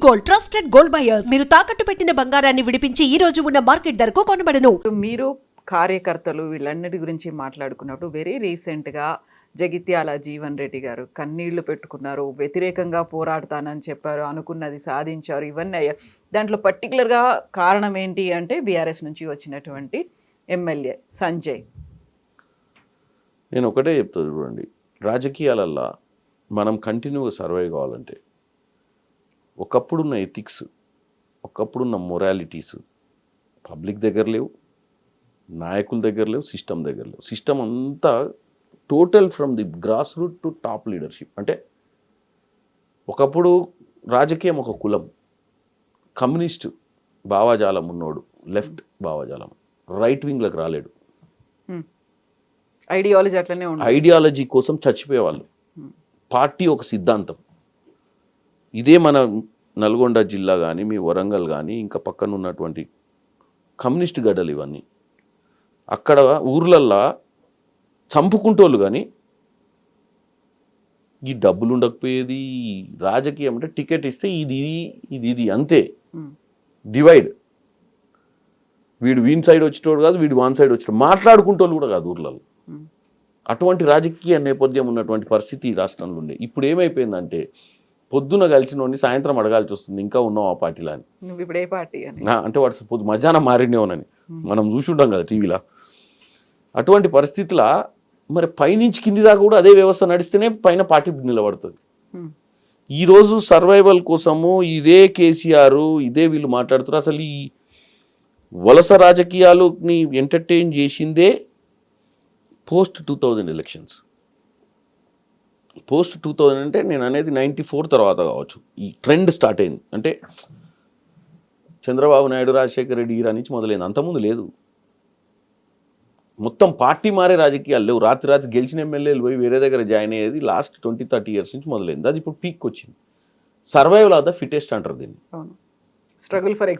Gold, trusted gold buyers. మీరు తాకట్టు పెట్టిన బంగారాన్ని విడిపించి ఈ రోజు ఉన్న మార్కెట్ ధరకు కొనబడను. మీరు కార్యకర్తలు వీళ్ళన్నిటి గురించి మాట్లాడుకున్నప్పుడు వెరీ రీసెంట్గా జగిత్యాల జీవన్ రెడ్డి గారు కన్నీళ్లు పెట్టుకున్నారు, వ్యతిరేకంగా పోరాడతానని చెప్పారు, అనుకున్నది సాధించారు, ఇవన్నీ అయ్యాయి. దాంట్లో పర్టికులర్గా కారణం ఏంటి అంటే బీఆర్ఎస్ నుంచి వచ్చినటువంటి ఎమ్మెల్యే సంజయ్. నేను ఒకటే చెప్తా చూడండి, రాజకీయాలల్లో మనం కంటిన్యూగా సర్వైవ్ కావాలంటే ఒకప్పుడున్న ఎథిక్స్, ఒకప్పుడున్న మొరాలిటీస్ పబ్లిక్ దగ్గర లేవు, నాయకుల దగ్గర లేవు, సిస్టమ్ దగ్గర లేవు. సిస్టమ్ అంతా total from the grass root to top leadership. అంటే ఒకప్పుడు రాజకీయం ఒక కులం, కమ్యూనిస్ట్ భావాజాలం ఉన్నోడు లెఫ్ట్ భావాజాలం, రైట్ వింగ్లకు రాలేడు, ఐడియాలజీ అట్లనే ఉంది, ఐడియాలజీ కోసం చచ్చిపోయేవాళ్ళు. పార్టీ ఒక సిద్ధాంతం. ఇదే మన నల్గొండ జిల్లా కానీ మీ వరంగల్ కానీ ఇంకా పక్కన ఉన్నటువంటి కమ్యూనిస్ట్ గడ్డలు ఇవన్నీ. అక్కడ ఊర్లల్లో చంపుకుంటోళ్ళు కానీ ఈ డబ్బులు ఉండకపోయేది. రాజకీయం అంటే టికెట్ ఇస్తే ఇది ఇది ఇది అంతే, డివైడ్. వీడు వీన్ సైడ్ వచ్చేటోడు కాదు, వీడు వాన్ సైడ్ వచ్చేటోడు, మాట్లాడుకుంటోళ్ళు కూడా కాదు ఊర్లలో. అటువంటి రాజకీయ నేపథ్యం ఉన్నటువంటి పరిస్థితి ఈ రాష్ట్రంలో ఉండే. ఇప్పుడు ఏమైపోయిందంటే పొద్దున కలిసిన వాడిని సాయంత్రం అడగాల్సి వస్తుంది, ఇంకా ఉన్నావు ఆ పార్టీలో అని. ఇప్పుడు ఏ పార్టీ అంటే వాడు పొద్దు మధ్యాహ్నం మారినేవనని మనం చూసుంటాం కదా టీవీలో. అటువంటి పరిస్థితుల మరి పైనుంచి కింది దాకా కూడా అదే వ్యవస్థ నడిస్తేనే పైన పార్టీ నిలబడుతుంది. ఈరోజు సర్వైవల్ కోసము ఇదే కేసీఆర్, ఇదే వీళ్ళు మాట్లాడుతారు. అసలు ఈ వలస రాజకీయాలని ఎంటర్టైన్ చేసిందే పోస్ట్ 2000 ఎలక్షన్స్. పోస్ట్ 2000 అంటే నేను అనేది 94 తర్వాత కావచ్చు ఈ ట్రెండ్ స్టార్ట్ అయింది. అంటే చంద్రబాబు నాయుడు, రాజశేఖర రెడ్డి ఈరా నుంచి మొదలైంది, అంతకుముందు లేదు. మొత్తం పార్టీ మారే రాజకీయాలు లేవు. రాత్రి గెలిచిన ఎమ్మెల్యేలు పోయి వేరే దగ్గర జాయిన్ అయ్యేది లాస్ట్ 20-30 ఇయర్స్ నుంచి మొదలైంది. అది ఇప్పుడు పీక్ వచ్చింది. సర్వైవల్ ఆఫ్ ద ఫిటెస్ట్ అంటారు దీన్ని. Struggle for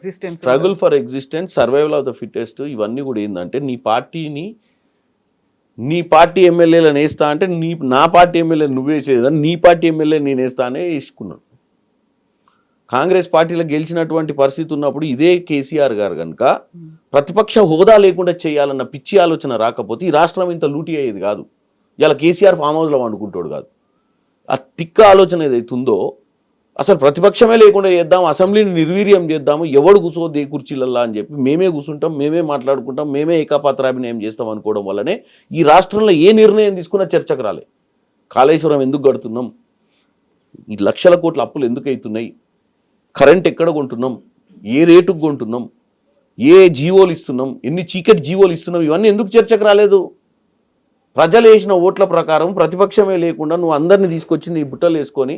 existence, survival of the fittest. ఇవన్నీ కూడా ఏంటంటే నీ పార్టీ ఎమ్మెల్యేలను వేస్తా అంటే నా పార్టీ ఎమ్మెల్యే నువ్వే చేయదని నీ పార్టీ ఎమ్మెల్యే నేను వేస్తానే వేసుకున్నాను. కాంగ్రెస్ పార్టీలో గెలిచినటువంటి పరిస్థితి ఉన్నప్పుడు ఇదే కేసీఆర్ గారు కనుక ప్రతిపక్ష హోదా లేకుండా చేయాలన్న పిచ్చి ఆలోచన రాకపోతే ఈ రాష్ట్రం ఇంత లూటీ అయ్యేది కాదు. ఇలా కేసీఆర్ ఫామ్ హౌస్లో వండుకుంటాడు కాదు. ఆ తిక్క ఆలోచన ఏదైతుందో అసలు ప్రతిపక్షమే లేకుండా చేద్దాం, అసెంబ్లీని నిర్వీర్యం చేద్దాము, ఎవడు కూర్చోద్ది కుర్చీలల్లా అని చెప్పి మేమే కూర్చుంటాం, మేమే మాట్లాడుకుంటాం, మేమే ఏకాపాత్రాభినయం చేస్తాం అనుకోవడం వల్లనే ఈ రాష్ట్రంలో ఏ నిర్ణయం తీసుకున్నా చర్చకు రాలే. కాళేశ్వరం ఎందుకు కడుతున్నాం, ఈ లక్షల కోట్ల అప్పులు ఎందుకు అవుతున్నాయి, కరెంట్ ఎక్కడ కొంటున్నాం, ఏ రేటుకు కొంటున్నాం, ఏ జీవోలు ఇస్తున్నాం, ఎన్ని చీకటి జీవోలు ఇస్తున్నాం, ఇవన్నీ ఎందుకు చర్చకు రాలేదు? ప్రజలు వేసిన ఓట్ల ప్రకారం ప్రతిపక్షమే లేకుండా నువ్వు అందరినీ తీసుకొచ్చి నీ బుట్టలు వేసుకొని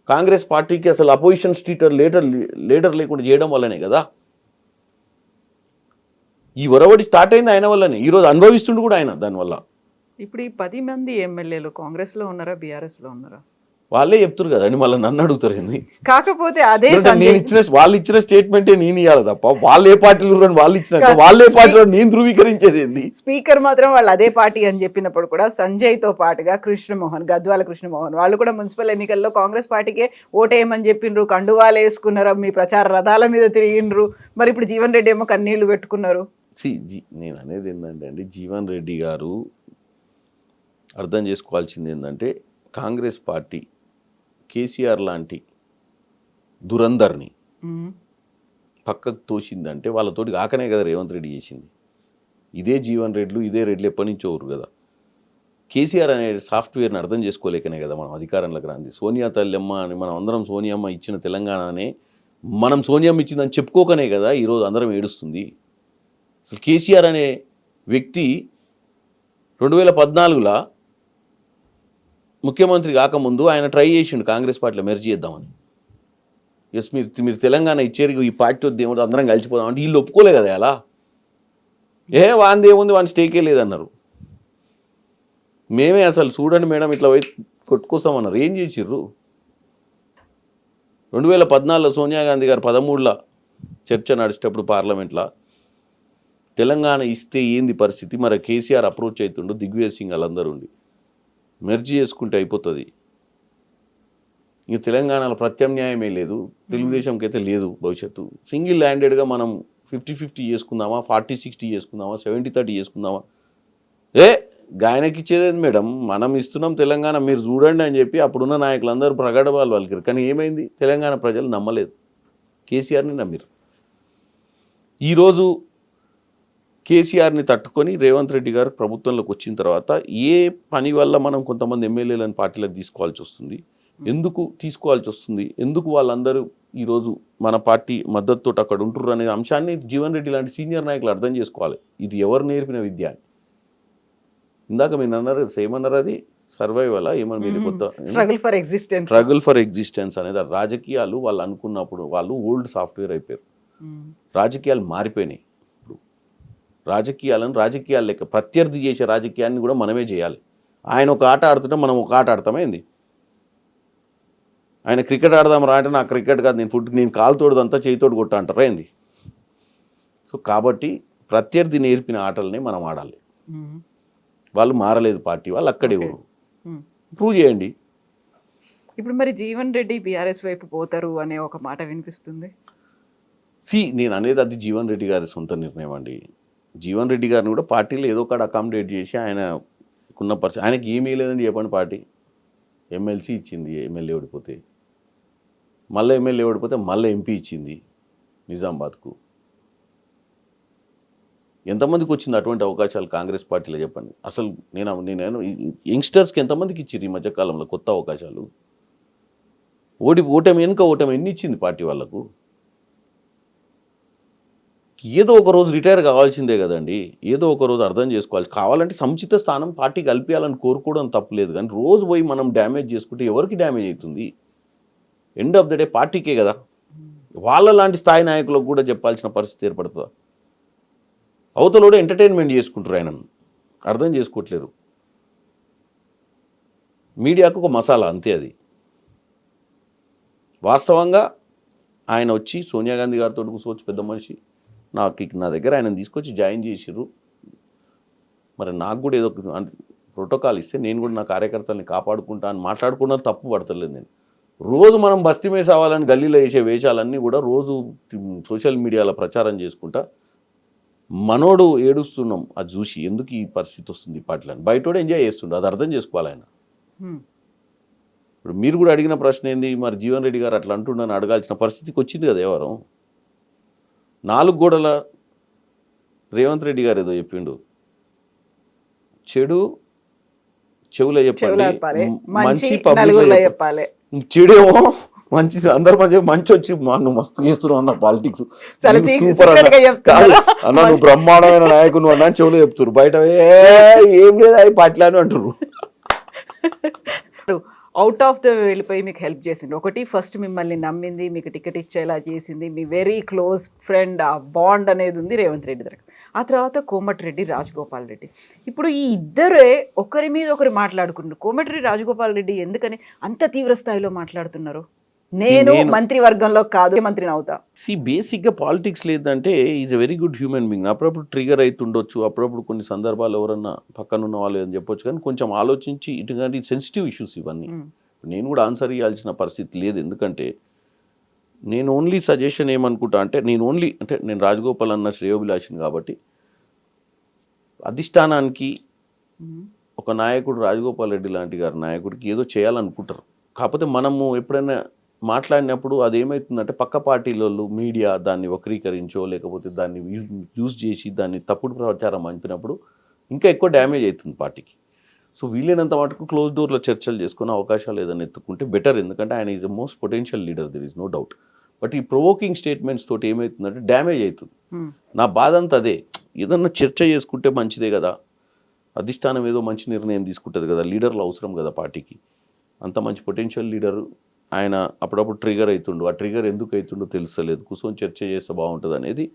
కాంగ్రెస్ పార్టీకి అసలు అపోజిషన్ లీడర్ లేకుండా చేయడం వల్లనే కదా ఈ ఒరవడి స్టార్ట్ అయింది. ఆయన వల్లనే ఈరోజు అనుభవిస్తుండు కూడా ఆయన దానివల్ల. ఇప్పుడు ఈ 10 మంది ఎమ్మెల్యేలు కాంగ్రెస్లో ఉన్నారా, బీఆర్ఎస్లో ఉన్నారా? వాళ్ళే చెప్తారు కదా అని మళ్ళీ నన్ను అడుగుతారు ఏంది. కాకపోతే అదే వాళ్ళు ఇచ్చిన స్టేట్మెంటే నేను ఇవ్వాలి తప్ప వాళ్ళు ఏ పార్టీలు వాళ్ళు ఇచ్చినాక వాళ్ళే పార్టీలో నేను ధృవీకరించేది ఏంది. స్పీకర్ మాత్రం వాళ్ళు అదే పార్టీ అని చెప్పినప్పుడు కూడా సంజయ్ తో పాటుగా గద్వాల కృష్ణమోహన్ వాళ్ళు కూడా మున్సిపల్ ఎన్నికల్లో కాంగ్రెస్ పార్టీకే ఓటేయమని చెప్పిండ్రు, కండువాలు వేసుకున్నారు, మీ ప్రచార రథాల మీద తిరిగిండ్రు. మరి ఇప్పుడు జీవన్ రెడ్డి ఏమో కన్నీళ్లు పెట్టుకున్నారు. నేను అనేది ఏంటంటే అండి, జీవన్ రెడ్డి గారు అర్థం చేసుకోవాల్సింది ఏంటంటే కాంగ్రెస్ పార్టీ కేసీఆర్ లాంటి దురందర్ని పక్కకు తోసిందంటే వాళ్ళతోటి ఆకనే కదా రేవంత్ రెడ్డి చేసింది. ఇదే జీవన్ రెడ్లు ఇదే రెడ్లు ఎప్పటి నుంచో ఊరు కదా. కేసీఆర్ అనే సాఫ్ట్వేర్ని అర్థం చేసుకోలేకనే కదా మనం అధికారంలోకి రాంది. సోనియా తల్లెమ్మ అని మనం అందరం సోనియమ్మ ఇచ్చిన తెలంగాణనే మనం సోనియమ్మ ఇచ్చిందని చెప్పుకోకనే కదా ఈరోజు అందరం ఏడుస్తుంది. అసలు కేసీఆర్ అనే వ్యక్తి 2014లో ముఖ్యమంత్రి కాకముందు ఆయన ట్రై చేసిండు కాంగ్రెస్ పార్టీలో మెర్జ్ చేద్దామని. ఎస్ మీరు తెలంగాణ ఇచ్చేరు, ఈ పార్టీ వద్ద ఏముంది అందరం కలిసిపోదాం అంటే వీళ్ళు ఒప్పుకోలే కదా. అలా వాంది ఏముంది, వాని స్టేకే లేదన్నారు. మేమే అసలు చూడండి మేడం ఇట్లా పోయి కొట్టుకోసామన్నారు. ఏం చేసిర్రు? 2014లో సోనియా గాంధీ గారు 13లో చర్చ నడిచేటప్పుడు పార్లమెంట్లో తెలంగాణ ఇస్తే ఏంది పరిస్థితి, మరి కేసీఆర్ అప్రోచ్ అవుతుండు, దిగ్విజయ్ సింగ్ వాళ్ళందరూ ఉండి మెర్జీ చేసుకుంటే అయిపోతుంది. ఇంక తెలంగాణలో ప్రత్యామ్నాయమే లేదు, తెలుగుదేశంకి అయితే లేదు భవిష్యత్తు. సింగిల్ ల్యాండెడ్గా మనం 50-50 చేసుకుందామా, 40-60 చేసుకుందామా, 70-30 చేసుకుందామా? గాయనకి ఇచ్చేది మేడం, మనం ఇస్తున్నాం తెలంగాణ, మీరు చూడండి అని చెప్పి అప్పుడున్న నాయకులందరూ ప్రగడబాలు వాళ్ళకి. కానీ ఏమైంది, తెలంగాణ ప్రజలు నమ్మలేదు, కేసీఆర్ని నమ్మిరు. ఈరోజు కేసీఆర్ని తట్టుకొని రేవంత్ రెడ్డి గారు ప్రభుత్వంలోకి వచ్చిన తర్వాత ఏ పని వల్ల మనం కొంతమంది ఎమ్మెల్యేలను పార్టీలకు తీసుకోవాల్సి వస్తుంది, ఎందుకు తీసుకోవాల్సి వస్తుంది, ఎందుకు వాళ్ళందరూ ఈరోజు మన పార్టీ మద్దతుతో అక్కడ ఉంటుర్రు అనే అంశాన్ని జీవన్ రెడ్డి లాంటి సీనియర్ నాయకులు అర్థం చేసుకోవాలి. ఇది ఎవరు నేర్పిన విద్య అని. ఇందాక మీరు అన్నారు, ఏమన్నారు, అది సర్వైవల్ ఏమన్నా, మీరు కొత్త స్ట్రగుల్ ఫర్ ఎగ్జిస్టెన్స్ అనేది. రాజకీయాలు వాళ్ళు అనుకున్నప్పుడు వాళ్ళు ఓల్డ్ సాఫ్ట్వేర్ అయిపోయారు, రాజకీయాలు మారిపోయినాయి. ఇప్పుడు రాజకీయాలు లెక్క ప్రత్యర్థి చేసే రాజకీయాన్ని కూడా మనమే చేయాలి. ఆయన ఒక ఆట ఆడుతుంటే మనం ఒక ఆట ఆడతామైంది. ఆయన క్రికెట్ ఆడదాం రా అంటే నాకు క్రికెట్ కాదు, నేను కాలుతోడుదంతా చేయితోడు కొట్ట అంటారా ఏంది? సో కాబట్టి ప్రత్యర్థి నేర్పిన ఆటలనే మనం ఆడాలి. వాళ్ళు మారలేదు, పార్టీ వాళ్ళు అక్కడే ప్రూవ్ చేయండి. ఇప్పుడు మరి జీవన్ రెడ్డి బీఆర్ఎస్ వైపు పోతారు అనే ఒక మాట వినిపిస్తుంది. నేను అనేది అది జీవన్ రెడ్డి గారి సొంత నిర్ణయం అండి. జీవన్ రెడ్డి గారిని కూడా పార్టీలో ఏదో ఒకటి అకామిడేట్ చేసి ఆయనకున్న పరిస్థితి, ఆయనకి ఏమీ లేదండి చెప్పండి. పార్టీ ఎమ్మెల్సీ ఇచ్చింది, ఎమ్మెల్యే ఓడిపోతే, మళ్ళీ ఎమ్మెల్యే ఓడిపోతే మళ్ళీ ఎంపీ ఇచ్చింది నిజామాబాద్కు. ఎంతమందికి వచ్చింది అటువంటి అవకాశాలు కాంగ్రెస్ పార్టీలో చెప్పండి. అసలు నేను యంగ్స్టర్స్కి ఎంతమందికి ఇచ్చారు ఈ మధ్యకాలంలో కొత్త అవకాశాలు? ఓటమి ఎన్ని ఇచ్చింది పార్టీ వాళ్ళకు? ఏదో ఒక రోజు రిటైర్ కావాల్సిందే కదండి, ఏదో ఒక రోజు అర్థం చేసుకోవాలి. కావాలంటే సముచిత స్థానం పార్టీ కల్పించాలని కోరుకోవడం తప్పులేదు, కానీ రోజు పోయి మనం డ్యామేజ్ చేసుకుంటే ఎవరికి డ్యామేజ్ అవుతుంది? ఎండ్ ఆఫ్ ద డే పార్టీకే కదా. వాళ్ళ లాంటి స్థాయి నాయకులకు కూడా చెప్పాల్సిన పరిస్థితి ఏర్పడుతుందా? అవతలోడు ఎంటర్టైన్మెంట్ చేసుకుంటారు, ఆయనను అర్థం చేసుకోవట్లేరు. మీడియాకు ఒక మసాలా అంతే. అది వాస్తవంగా ఆయన వచ్చి సోనియా గాంధీ గారితో కూర్చోవచ్చు, పెద్ద మనిషి, నా దగ్గర ఆయన తీసుకొచ్చి జాయిన్ చేసిర్రు. మరి నాకు కూడా ఏదో ప్రోటోకాల్ ఇస్తే నేను కూడా నా కార్యకర్తల్ని కాపాడుకుంటా అని మాట్లాడుకున్నా తప్పు పడతలేదు. నేను రోజు మనం బస్తీ మీద అవ్వాలని గల్లీలో వేసే వేషాలన్నీ కూడా రోజు సోషల్ మీడియాలో ప్రచారం చేసుకుంటా మనోడు ఏడుస్తున్నాం అది చూసి, ఎందుకు ఈ పరిస్థితి వస్తుంది పార్టీలను. బయటోడు ఎంజాయ్ చేస్తుండే, అది అర్థం చేసుకోవాలి ఆయన. ఇప్పుడు మీరు కూడా అడిగిన ప్రశ్న ఏంది, మరి జీవన్ రెడ్డి గారు అట్లా అంటుండని అడగాల్సిన పరిస్థితికి వచ్చింది కదా. ఎవరు 4 గోడల రేవంత్ రెడ్డి గారు ఏదో చెప్పిండు, చెవులో చెప్పాలి, మంచి పబ్లిక్లో చెప్పాలి. చెడేమో మంచి అందరి మధ్య మంచి వచ్చి నువ్వు మస్తు చేస్తున్నావు అన్న పాలిటిక్స్ సూపర్ అన్న, నువ్వు బ్రహ్మాండమైన నాయకుడు అన్న చెవులో చెప్తున్నారు, బయట ఏం లేదు అవి పాటలు అంటారు. అవుట్ ఆఫ్ ద వెళ్ళిపోయి మీకు హెల్ప్ చేసింది ఒకటి, ఫస్ట్ మిమ్మల్ని నమ్మింది, మీకు టికెట్ ఇచ్చేలా చేసింది మీ వెరీ క్లోజ్ ఫ్రెండ్. ఆ బాండ్ అనేది ఉంది రేవంత్ రెడ్డి దగ్గర. ఆ తర్వాత కోమటిరెడ్డి రాజగోపాల్ రెడ్డి. ఇప్పుడు ఈ ఇద్దరే ఒకరి మీద ఒకరు మాట్లాడుకుంటున్నారు. కోమటిరెడ్డి రాజగోపాల్ రెడ్డి ఎందుకని అంత తీవ్ర స్థాయిలో మాట్లాడుతున్నారు? నేను మంత్రివర్గంలో కాదు, మంత్రిని అవుతా. బేసిక్గా పాలిటిక్స్ లేదంటే is a very good human being. అప్పుడప్పుడు ట్రిగర్ అవుతుండొచ్చు, అప్పుడప్పుడు కొన్ని సందర్భాలు ఎవరన్నా పక్కనున్న వాళ్ళు అని చెప్పొచ్చు, కానీ కొంచెం ఆలోచించి ఇటువంటి సెన్సిటివ్ ఇష్యూస్ ఇవన్నీ నేను కూడా ఆన్సర్ ఇవ్వాల్సిన పరిస్థితి లేదు. ఎందుకంటే నేను ఓన్లీ సజెషన్ ఏమనుకుంటా అంటే, నేను రాజగోపాల్ అన్న శ్రేయోభిలాషిని కాబట్టి అధిష్టానానికి ఒక నాయకుడు రాజగోపాల్ రెడ్డి లాంటి గారి నాయకుడికి ఏదో చేయాలనుకుంటారు. కాకపోతే మనము ఎప్పుడైనా మాట్లాడినప్పుడు అదేమవుతుందంటే పక్క పార్టీలలో మీడియా దాన్ని వక్రీకరించో లేకపోతే దాన్ని యూజ్ చేసి దాన్ని తప్పుడు ప్రచారం పంపినప్పుడు ఇంకా ఎక్కువ డ్యామేజ్ అవుతుంది పార్టీకి. సో వీలైనంత మటుకు క్లోజ్ డోర్లో చర్చలు చేసుకునే అవకాశాలు ఏదైనా ఎత్తుకుంటే బెటర్. ఎందుకంటే ఆయన is the most potential leader, there is no doubt. But ఈ ప్రొవోకింగ్ స్టేట్మెంట్స్ తోటి ఏమవుతుందంటే డ్యామేజ్ అవుతుంది. నా బాధ అంతా అదే. ఏదన్నా చర్చ చేసుకుంటే మంచిదే కదా, అధిష్టానం ఏదో మంచి నిర్ణయం తీసుకుంటుంది కదా, లీడర్లు అవసరం కదా పార్టీకి. అంత మంచి పొటెన్షియల్ లీడరు ఆయన అప్పుడప్పుడు ట్రిగర్ అవుతుండు. ఆ ట్రిగర్ ఎందుకు అవుతుండో తెలుస్తలేదు, కూర్చొని చర్చ చేస్తే బాగుంటుంది అనేది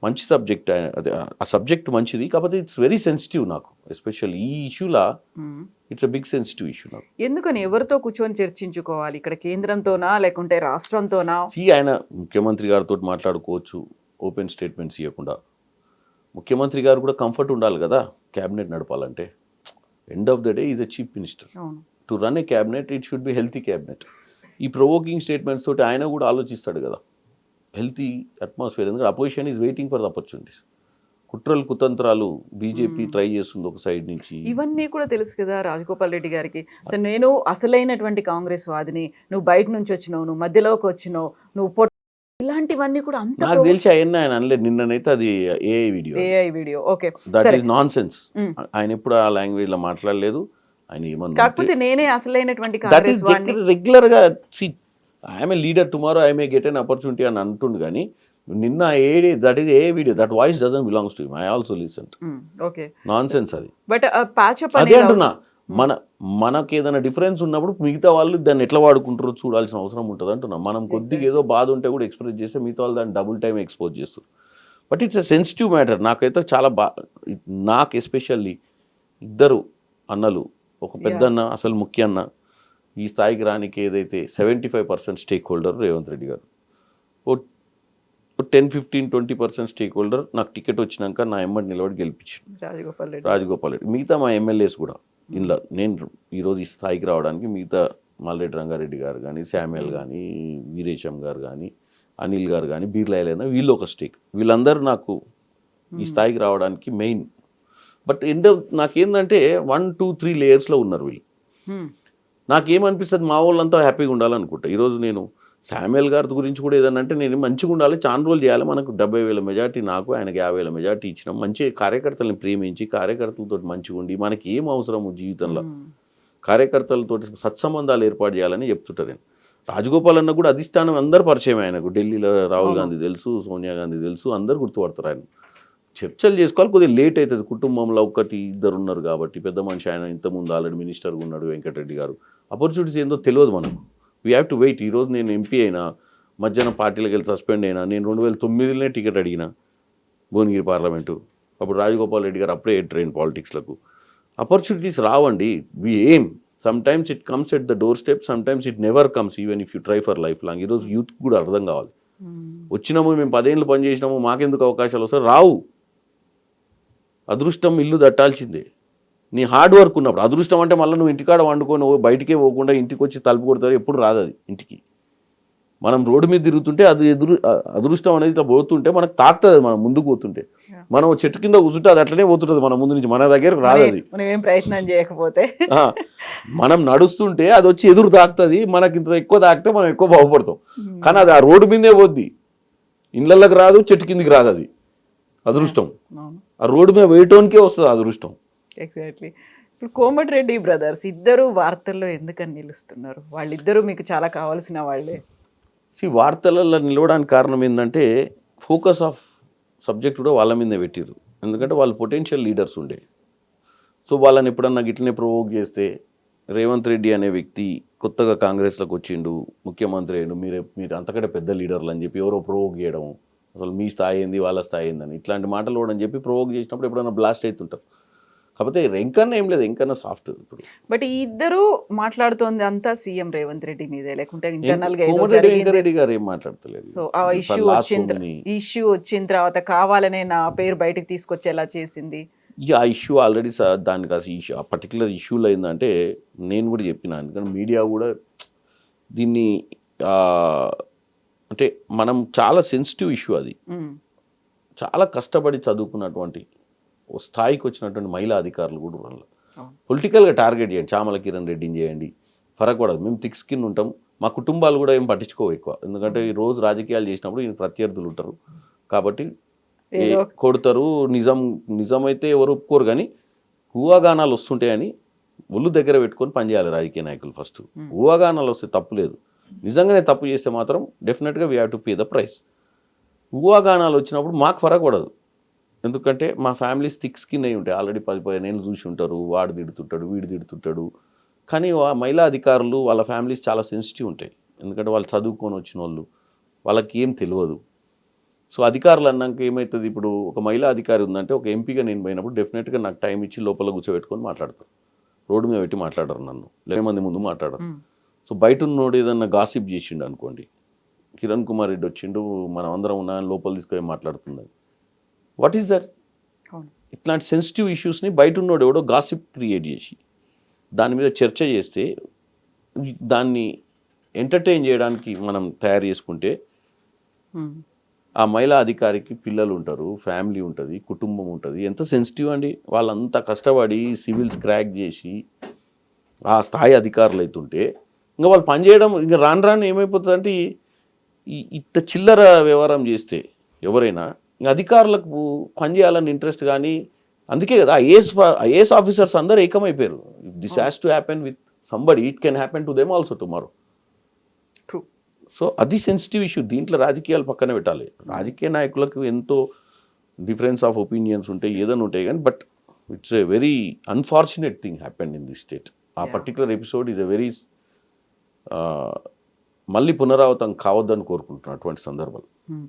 మంచి సబ్జెక్ట్. అదే ఆ సబ్జెక్ట్ మంచిది, కాకపోతే ఇట్స్ వెరీ సెన్సిటివ్ నాకు. ఎస్పెషల్లీ ఈ ఇష్యూలా it's a big sensitive issue నాకు. ఎందుకని ఎవరితో కూర్చొని చర్చించుకోవాలి? ఇక్కడ కేంద్రంతోనా లేకుంటే రాష్ట్రంతోనా? ఆయన ముఖ్యమంత్రి గారితో మాట్లాడుకోవచ్చు ఓపెన్ స్టేట్మెంట్స్ ఇవ్వకుండా. ముఖ్యమంత్రి గారు కూడా కంఫర్ట్ ఉండాలి కదా క్యాబినెట్ నడపాలంటే. End of the day is a chief minister. To run A cabinet it should be healthy cabinet. ఈ ప్రొవోకింగ్ స్టేట్మెంట్స్ తోటి ఆయన కూడా ఆలోచిస్తాడు కదా, హెల్తీ అట్మాస్ఫియర్. ఎందుకంటే opposition is waiting for the opportunities. కుట్రలు కుతంత్రాలు బీజేపీ ట్రై చేస్తుంది ఒక సైడ్ నుంచి. ఇవన్నీ కూడా తెలుసు కదా రాజగోపాల్ రెడ్డి గారికి. అసలు నేను అసలైనటువంటి కాంగ్రెస్ వాదిని, నువ్వు బయట నుంచి వచ్చినావు, నువ్వు మధ్యలోకి వచ్చినావు, నువ్వు ఇలాంటివన్నీ కూడా అంత నాకు తెలిసి అవన్నీ ఆయన అనలేదు. నిన్ననైతే అది AI video. Okay, that is non sense. ఆయన ఎప్పుడు ఆ లాంగ్వేజ్ లో మాట్లాడలేదు. ఆయన ఏమన్నా కాకపోతే నేనే అసలైనటువంటి దట్ కాంగ్రెస్ ఈస్ వాడిని. రెగ్యులర్ గా I'm a leader tomorrow I may get an opportunity అని అంటుండు. కానీ నిన్న that is a video, that voice doesn't belongs to him. I also listen. Okay, non sense అది. బట్ ప్యాచప్ అదే అంటున్నా, మనకి ఏదైనా డిఫరెన్స్ ఉన్నప్పుడు మిగతా వాళ్ళు దాన్ని ఎట్లా వాడుకుంటారో చూడాల్సిన అవసరం ఉంటుంది అంటున్నా. మనం కొద్దిగా ఏదో బాధ ఉంటే కూడా ఎక్స్ప్రెస్ చేస్తే మిగతా వాళ్ళు దాన్ని డబుల్ టైం ఎక్స్పోజ్ చేస్తారు. But it's a sensitive matter. నాకైతే చాలా నాకు ఎస్పెషల్లీ ఇద్దరు అన్నలు, ఒక పెద్దన్న అసలు ముఖ్య అన్న, ఈ స్థాయికి రానికి ఏదైతే 75% స్టేక్ హోల్డర్ రేవంత్ రెడ్డి గారు, ఓ 10-15-20% స్టేక్ హోల్డర్ నాకు టికెట్ వచ్చినాక నా ఎమ్మడి నిలబడి గెలిపించాడు రాజగోపాల్ రెడ్డి. మిగతా మా ఎమ్మెల్యేస్ కూడా ఇంట్లో నేను ఈరోజు ఈ స్థాయికి రావడానికి మిగతా మల్రెడ్డి రంగారెడ్డి గారు కానీ, శామ్యుల్ కానీ, వీరేశం గారు కానీ, అనిల్ గారు కానీ, బీర్లాయలైనా వీళ్ళు ఒక స్టేక్. వీళ్ళందరూ నాకు ఈ స్థాయికి రావడానికి మెయిన్. బట్ నాకేందంటే 1-2-3 లేయర్స్లో ఉన్నారు వీళ్ళు. నాకేమనిపిస్తుంది, మా వాళ్ళంతా హ్యాపీగా ఉండాలనుకుంటా. ఈరోజు నేను శామ్యుల్ గారి గురించి కూడా ఏదన్నా అంటే, నేను మంచిగా ఉండాలి, చాలా రోజులు చేయాలి, మనకు 70,000 మెజార్టీ నాకు, ఆయనకు 50,000 మెజార్టీ ఇచ్చినాం, మంచి కార్యకర్తలను ప్రేమించి కార్యకర్తలతో మంచిగా ఉండి మనకి ఏం అవసరము జీవితంలో కార్యకర్తలతో సత్సంబంధాలు ఏర్పాటు చేయాలని చెప్తుంటారు నేను. రాజగోపాల్ అన్న కూడా అధిష్టానం అందరూ పరిచయం ఆయనకు. ఢిల్లీలో రాహుల్ గాంధీ తెలుసు, సోనియా గాంధీ తెలుసు, అందరు గుర్తుపడతారు ఆయన. చర్చలు చేసుకోవాలి, కొద్దిగా లేట్ అవుతుంది. కుటుంబంలో 1-2 ఉన్నారు కాబట్టి, పెద్ద మనిషి ఆయన ఇంతకుముందు ఆల్రెడీ మినిస్టర్గా ఉన్నాడు వెంకటరెడ్డి గారు. ఆపర్చునిటీస్ ఏందో తెలియదు మనకు. We have to wait. ఈరోజు నేను ఎంపీ అయినా, మధ్యాహ్నం పార్టీలకు వెళ్ళి సస్పెండ్ అయినా, నేను 2009లోనే టికెట్ అడిగిన భువనగిరి పార్లమెంటు. అప్పుడు రాజగోపాల్ రెడ్డి గారు అప్పుడే ఎంటర్ పాలిటిక్స్లకు. ఆపర్చునిటీస్ రావండి. వి ఏం sometimes it comes at the door step, sometimes it never comes even if you try for life long. ఈరోజు యూత్ కూడా అర్థం కావాలి. వచ్చినాము, మేము 10 ఏళ్ళు పని చేసినాము, మాకెందుకు అవకాశాలు వస్తాయి? రావు. అదృష్టం ఇల్లు దట్టాల్సిందే. నీ హార్డ్ వర్క్ ఉన్నప్పుడు. అదృష్టం అంటే మళ్ళీ నువ్వు ఇంటికాడ వండుకొని బయటికే పోకుండా ఇంటికి వచ్చి తలుపు కొడతారు, ఎప్పుడు రాదు అది ఇంటికి. మనం రోడ్డు మీద తిరుగుతుంటే అది అదృష్టం అనేది ఇట్లా పోతుంటే మనకు తాకుతుంది, మనం ముందుకు పోతుంటే. మనం చెట్టు కింద కూర్చుంటే అది అట్లనే పోతుంటుంది మన ముందు నుంచి, మన దగ్గరకు రాదు అది. మనం ప్రయత్నం చేయకపోతే మనం నడుస్తుంటే అది వచ్చి ఎదురు తాకుతుంది, మనకి ఇంత ఎక్కువ తాకితే మనం ఎక్కువ బాగుపడతాం. కానీ అది ఆ రోడ్డు మీదే పోద్ది, ఇళ్ళకి రాదు, చెట్టు కిందికి రాదు. అది అదృష్టం. ఆ రోడ్డు మీద వేయటానికే వస్తుంది అదృష్టం. ఎగ్జాక్ట్లీ. ఇప్పుడు కోమటిరెడ్డి బ్రదర్స్ ఇద్దరు వార్తల్లో ఎందుకని నిలుస్తున్నారు? వాళ్ళిద్దరూ మీకు చాలా కావాల్సిన వాళ్ళే. వార్తలలో నిలవడానికి కారణం ఏంటంటే ఫోకస్ ఆఫ్ సబ్జెక్ట్ కూడా వాళ్ళ మీదే పెట్టిరు. ఎందుకంటే వాళ్ళు పొటెన్షియల్ లీడర్స్ ఉండే. సో వాళ్ళని ఎప్పుడన్నా గిట్లనే ప్రొవోక్ చేస్తే, రేవంత్ రెడ్డి అనే వ్యక్తి కొత్తగా కాంగ్రెస్లోకి వచ్చిండు, ముఖ్యమంత్రి అయ్యిండు, మీరు అంతకంటే పెద్ద లీడర్లు అని చెప్పి ఎవరో ప్రొవోక్ చేయడం, అసలు మీ స్థాయి ఏంది వాళ్ళ స్థాయి ఏందని ఇట్లాంటి మాటలు కూడా అని చెప్పి ప్రొవోక్ చేసినప్పుడు ఎప్పుడన్నా బ్లాస్ట్ అవుతుంటారు. కాకపోతే వెంకన్న ఏం లేదు, వెంకన్న సాఫ్ట్. ఇప్పుడు బట్ ఈ ఇద్దరు మాట్లాడుతోంది అంతా సీఎం రేవంత్ రెడ్డి మీదే, లేకుంటే ఇంటర్నల్ గా వెంకరెడ్డి గారు ఏం మాట్లాడతలేదు. సో ఆ ఇష్యూ వచ్చిన తర్వాత కావాలనే నా పేరు బయటకు తీసుకొచ్చేలా చేసింది. ఆ ఇష్యూ ఆల్రెడీ దానికి ఆ పర్టికులర్ ఇష్యూలో ఏంటంటే నేను కూడా చెప్పిన, ఎందుకంటే మీడియా కూడా దీన్ని అంటే మనం చాలా సెన్సిటివ్ ఇష్యూ అది. చాలా కష్టపడి చదువుకున్నటువంటి స్థాయికి వచ్చినటువంటి మహిళా అధికారులు కూడా వాళ్ళు పొలిటికల్గా టార్గెట్ చేయండి, చామల కిరణ్ రెడ్డిని చేయండి, ఫరక్ పడదు. మేము థిక్ స్కిన్ ఉంటాం, మా కుటుంబాలు కూడా ఏం పట్టించుకోవు ఎక్కువ. ఎందుకంటే ఈ రోజు రాజకీయాలు చేసినప్పుడు ఈయన ప్రత్యర్థులు ఉంటారు కాబట్టి కొడతారు. నిజం అయితే ఎవరు ఒప్పుకోరు, కానీ ఊహాగానాలు వస్తుంటాయని ఒళ్ళు దగ్గర పెట్టుకొని పనిచేయాలి రాజకీయ నాయకులు. ఫస్ట్ ఊహాగానాలు వస్తే తప్పు లేదు, నిజంగానే తప్పు చేస్తే మాత్రం డెఫినెట్గా we have to pay the price. ఊహాగానాలు వచ్చినప్పుడు మాకు ఫరక్ పడదు, ఎందుకంటే మా ఫ్యామిలీస్ థిక్ స్కిన్ అయి ఉంటాయి. ఆల్రెడీ 10-15 ఏళ్ళు చూసి ఉంటారు, వాడు తిడుతుంటాడు, వీడు తిడుతుంటాడు. కానీ మహిళా అధికారులు వాళ్ళ ఫ్యామిలీస్ చాలా సెన్సిటివ్ ఉంటాయి, ఎందుకంటే వాళ్ళు చదువుకొని వచ్చిన వాళ్ళు, వాళ్ళకి ఏం తెలియదు. సో అధికారులు అన్నాక ఏమవుతుంది, ఇప్పుడు ఒక మహిళా అధికారి ఉందంటే ఒక ఎంపీగా నేను పోయినప్పుడు డెఫినెట్గా నాకు టైం ఇచ్చి లోపల కూర్చోబెట్టుకొని మాట్లాడతారు. రోడ్డు మీద పెట్టి మాట్లాడరు, నన్ను 10 మంది ముందు మాట్లాడరు. సో బయట ఉన్నోడు ఏదన్నా గాసిప్ చేసిండు అనుకోండి, కిరణ్ కుమార్ రెడ్డి వచ్చిండు, మనం అందరం ఉన్నా లోపల తీసుకొని మాట్లాడుతుంది, వాట్ ఈస్ దట్? ఇట్లాంటి సెన్సిటివ్ ఇష్యూస్ని బయట ఉన్నోడు ఎవడో గాసిప్ క్రియేట్ చేసి దాని మీద చర్చ చేస్తే దాన్ని ఎంటర్టైన్ చేయడానికి మనం తయారు చేసుకుంటే ఉమ్. ఆ మహిళా అధికారికి పిల్లలు ఉంటారు, ఫ్యామిలీ ఉంటుంది, కుటుంబం ఉంటుంది. ఎంత సెన్సిటివ్ అండి, వాళ్ళంతా కష్టపడి సివిల్స్ క్రాక్ చేసి ఆ స్థాయి అధికారులు అవుతుంటే ఇంకా వాళ్ళు పనిచేయడం ఇంకా రాను రాను ఏమైపోతుందంటే ఇంత చిల్లర వ్యవహారం చేస్తే ఎవరైనా ఇంకా అధికారులకు పనిచేయాలని ఇంట్రెస్ట్ కానీ, అందుకే కదా ఐఏఎస్ ఆఫీసర్స్ అందరూ ఏకమైపోయారు. This has to happen with somebody, it can happen to them also tomorrow. True. So అది సెన్సిటివ్ ఇష్యూ. దీంట్లో రాజకీయాలు పక్కన పెట్టాలి. రాజకీయ నాయకులకు ఎంతో డిఫరెన్స్ ఆఫ్ ఒపీనియన్స్ ఉంటాయి, ఏదైనా ఉంటాయి కానీ, but it's a very unfortunate thing happened in this state. ఆ particular episode is a very మళ్ళీ పునరావృతం కావద్దని కోరుకుంటున్నాను అటువంటి సందర్భాలు. ఉమ్.